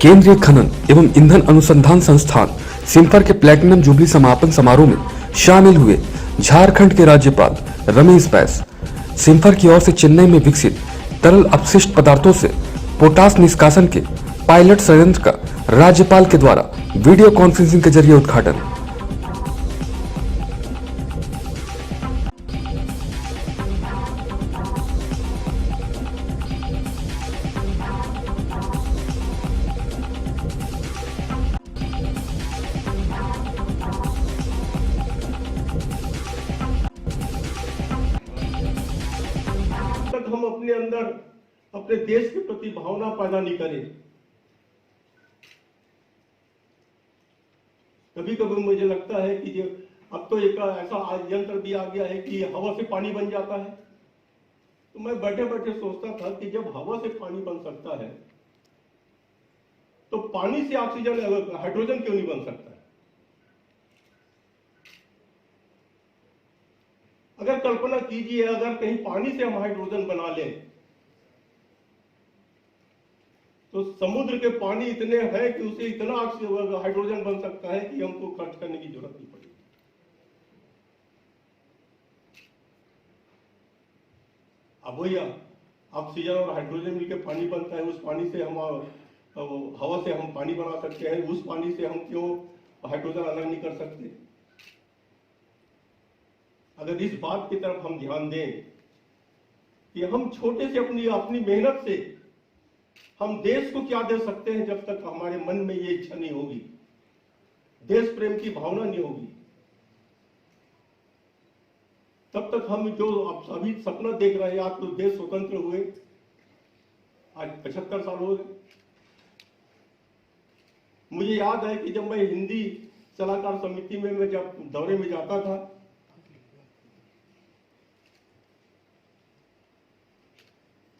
केंद्रीय खनन एवं ईंधन अनुसंधान संस्थान सिम्फर के प्लैटिनम जुबली समापन समारोह में शामिल हुए झारखंड के राज्यपाल रमेश बैस। सिम्फर की ओर से चेन्नई में विकसित तरल अपशिष्ट पदार्थों से पोटास निष्कासन के पायलट संयंत्र का राज्यपाल के द्वारा वीडियो कॉन्फ्रेंसिंग के जरिए उद्घाटन। हम अपने अंदर अपने देश के प्रति भावना पैदा नहीं करें। कभी कभी मुझे लगता है कि अब तो एक ऐसा यंत्र भी आ गया है कि हवा से पानी बन जाता है। तो मैं बैठे बैठे सोचता था कि जब हवा से पानी बन सकता है तो पानी से ऑक्सीजन हाइड्रोजन क्यों नहीं बन सकता है? अगर कल्पना कीजिए, अगर कहीं पानी से हम हाइड्रोजन बना लें तो समुद्र के पानी इतने हैं कि उसे इतना हाइड्रोजन बन सकता है कि हमको खर्च करने की जरूरत नहीं पड़ेगी। अब वही ऑक्सीजन और हाइड्रोजन मिलकर पानी बनता है। उस पानी से हम हवा से हम पानी बना सकते हैं। उस पानी से हम क्यों हाइड्रोजन अलग नहीं कर सकते? अगर इस बात की तरफ हम ध्यान दें कि हम छोटे से अपनी मेहनत से हम देश को क्या दे सकते हैं, जब तक हमारे मन में ये इच्छा नहीं होगी, देश प्रेम की भावना नहीं होगी, तब तक हम जो अब अभी सपना देख रहे हैं। आज तो देश स्वतंत्र हुए आज 75 साल हो गए। मुझे याद है कि जब मैं हिंदी सलाहकार समिति में मैं जब दौरे में जाता था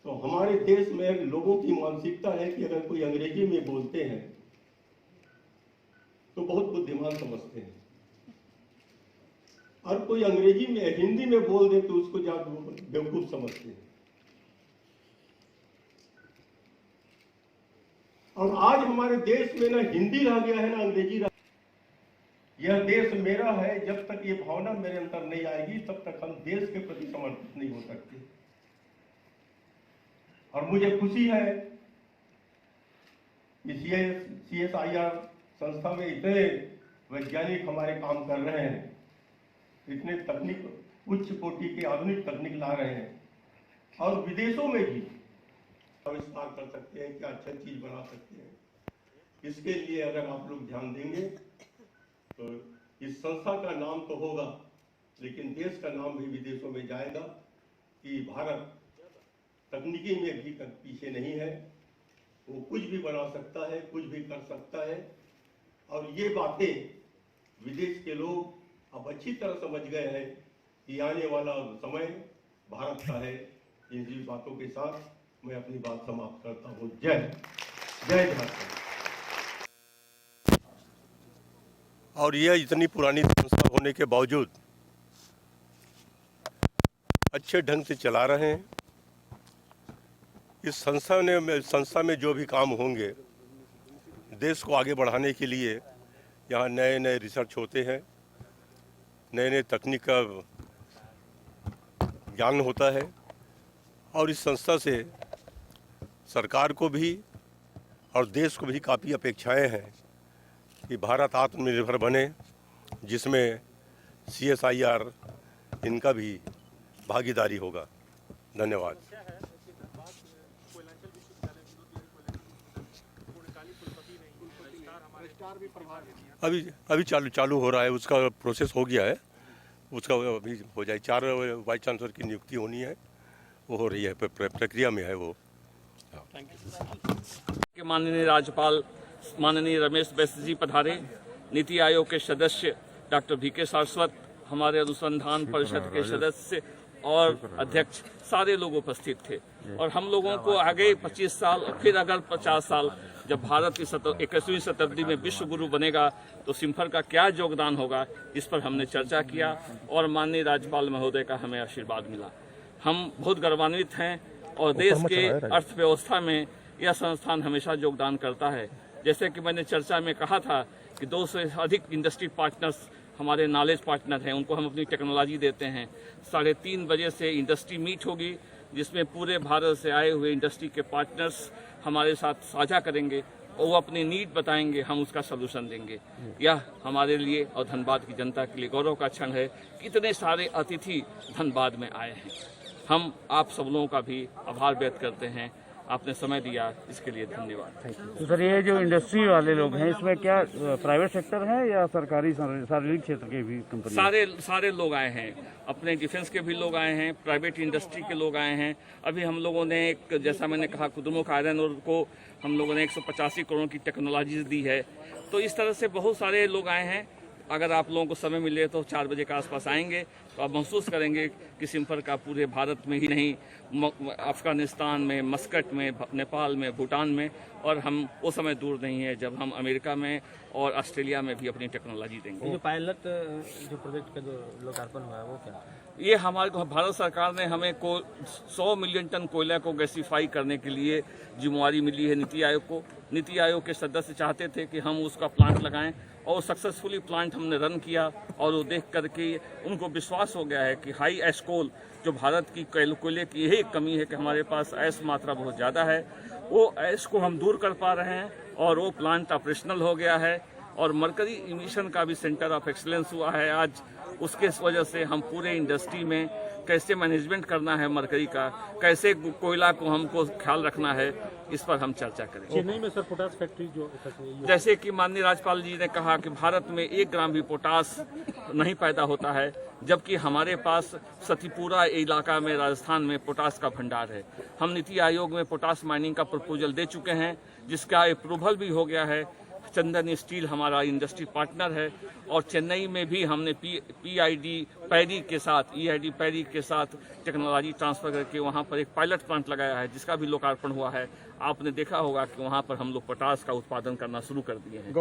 तो हमारे देश में लोगों की मानसिकता है कि अगर कोई अंग्रेजी में बोलते हैं तो बहुत बुद्धिमान समझते हैं, और कोई अंग्रेजी में हिंदी में बोल दे तो उसको ज्यादा बेवकूफ समझते हैं। और आज हमारे देश में ना हिंदी रह गया है ना अंग्रेजी रह। यह देश मेरा है, जब तक ये भावना मेरे अंदर नहीं आएगी तब तक हम देश के प्रति समर्पित नहीं हो सकते। और मुझे खुशी है कि CSIR संस्था में इतने वैज्ञानिक हमारे काम कर रहे हैं, इतने तकनीक उच्च कोटि के आधुनिक तकनीक ला रहे हैं, और विदेशों में भी आविष्कार कर सकते हैं, क्या अच्छा चीज बना सकते हैं। इसके लिए अगर आप लोग ध्यान देंगे तो इस संस्था का नाम तो होगा, लेकिन देश का नाम भी विदेशों में जाएगा कि भारत तकनीकी में भी पीछे नहीं है, वो कुछ भी बना सकता है, कुछ भी कर सकता है। और ये बातें विदेश के लोग अब अच्छी तरह समझ गए हैं कि आने वाला समय भारत का है। इन बातों के साथ मैं अपनी बात समाप्त करता हूँ। जय झारखंड। और यह इतनी पुरानी संस्था होने के बावजूद अच्छे ढंग से चला रहे हैं। इस संस्था में जो भी काम होंगे देश को आगे बढ़ाने के लिए, यहाँ नए नए रिसर्च होते हैं, नए नए तकनीक का ज्ञान होता है। और इस संस्था से सरकार को भी और देश को भी काफ़ी अपेक्षाएं हैं कि भारत आत्मनिर्भर बने, जिसमें CSIR इनका भी भागीदारी होगा। धन्यवाद। अभी चालू हो रहा है, उसका प्रोसेस हो गया है, उसका अभी हो जाए। 4 वाइस चांसलर की नियुक्ति होनी है, वो हो रही है, प्रक्रिया में है वो। के माननीय राज्यपाल माननीय रमेश बैस जी पधारे, नीति आयोग के सदस्य डॉक्टर VK सारस्वत, हमारे अनुसंधान परिषद के सदस्य और अध्यक्ष, सारे लोग उपस्थित थे। और हम लोगों को आगे 25 साल और फिर अगर 50 साल जब भारत की 21वीं शताब्दी में विश्व गुरु बनेगा तो सिम्फर का क्या योगदान होगा, इस पर हमने चर्चा किया और माननीय राज्यपाल महोदय का हमें आशीर्वाद मिला। हम बहुत गौरवान्वित हैं और देश के अर्थव्यवस्था में यह संस्थान हमेशा योगदान करता है जैसे कि मैंने चर्चा में कहा था कि 200 से अधिक इंडस्ट्री पार्टनर्स हमारे नॉलेज पार्टनर हैं, उनको हम अपनी टेक्नोलॉजी देते हैं। 3:30 बजे से इंडस्ट्री मीट होगी, जिसमें पूरे भारत से आए हुए इंडस्ट्री के पार्टनर्स हमारे साथ साझा करेंगे और वो अपनी नीड बताएंगे, हम उसका सलूशन देंगे। यह हमारे लिए और धनबाद की जनता के लिए गौरव का क्षण है कि इतने सारे अतिथि धनबाद में आए हैं। हम आप सब लोगों का भी आभार व्यक्त करते हैं, आपने समय दिया इसके लिए धन्यवाद। तो सर, ये जो इंडस्ट्री वाले लोग हैं, इसमें क्या प्राइवेट सेक्टर है या सरकारी सार्वजनिक क्षेत्र के भी कंपनी? सारे लोग आए हैं, अपने डिफेंस के भी लोग आए हैं, प्राइवेट इंडस्ट्री के लोग आए हैं। अभी हम लोगों ने एक, जैसा मैंने कहा, कुद्रेमुख आयरन और को हम लोगों ने 185 करोड़ की टेक्नोलॉजी दी है। तो इस तरह से बहुत सारे लोग आए हैं। अगर आप लोगों को समय मिले तो 4 बजे के आसपास आएंगे तो आप महसूस करेंगे कि सिम्फर का पूरे भारत में ही नहीं, अफगानिस्तान में, मस्कट में, नेपाल में, भूटान में, और हम वो समय दूर नहीं है जब हम अमेरिका में और ऑस्ट्रेलिया में भी अपनी टेक्नोलॉजी देंगे। जो पायलट जो प्रोजेक्ट का जो लोकार्पण हुआ है वो क्या? ये हमारे भारत सरकार ने हमें 100 मिलियन टन कोयला को गैसीफाई करने के लिए जिम्मेवारी मिली है नीति आयोग को। नीति आयोग के सदस्य चाहते थे कि हम उसका प्लांट लगाएं और सक्सेसफुली प्लांट हमने रन किया, और वो देख करके उनको विश्वास हो गया है कि हाई ऐश कोल, जो भारत की कोयले की यही कमी है कि हमारे पास ऐश मात्रा बहुत ज़्यादा है, वो ऐश को हम दूर कर पा रहे हैं और वो प्लांट ऑपरेशनल हो गया है। और मरकरी इमिशन का भी सेंटर ऑफ एक्सीलेंस हुआ है आज। उसके वजह से हम पूरे इंडस्ट्री में कैसे मैनेजमेंट करना है मरकरी का, कैसे कोयला को हमको ख्याल रखना है, इस पर हम चर्चा करेंगे। चेन्नई में सर पोटास फैक्ट्री जो जैसे कि माननीय राज्यपाल जी ने कहा कि भारत में 1 ग्राम भी पोटास नहीं पैदा होता है, जबकि हमारे पास सतीपुरा इलाका में राजस्थान में पोटास का भंडार है। हम नीति आयोग में पोटास माइनिंग का प्रपोजल दे चुके हैं, जिसका अप्रूवल भी हो गया है। चंदन स्टील हमारा इंडस्ट्री पार्टनर है, और चेन्नई में भी हमने PID पैरी के साथ, EID पैरी के साथ टेक्नोलॉजी ट्रांसफर करके वहाँ पर एक पायलट प्लांट लगाया है, जिसका भी लोकार्पण हुआ है। आपने देखा होगा कि वहाँ पर हम लोग पोटास का उत्पादन करना शुरू कर दिए हैं।